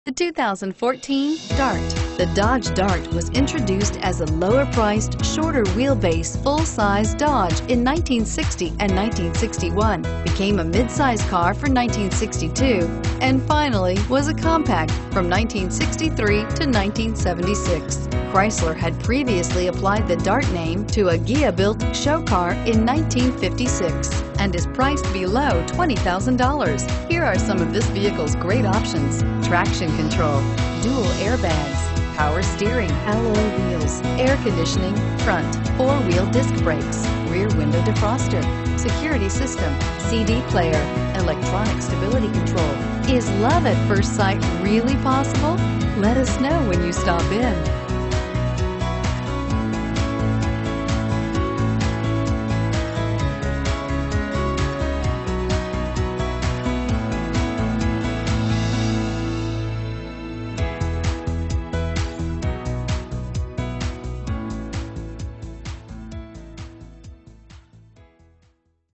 The 2014 Dart. The Dodge Dart was introduced as a lower-priced, shorter wheelbase, full-size Dodge in 1960 and 1961, became a mid-size car for 1962, and finally was a compact from 1963 to 1976. Chrysler had previously applied the Dart name to a Ghia-built show car in 1956 and is priced below $20,000. Here are some of this vehicle's great options: traction control, dual airbags, power steering, alloy wheels, air conditioning, front, four-wheel disc brakes, rear window defroster, security system, CD player, electronic stability control. Is love at first sight really possible? Let us know when you stop in.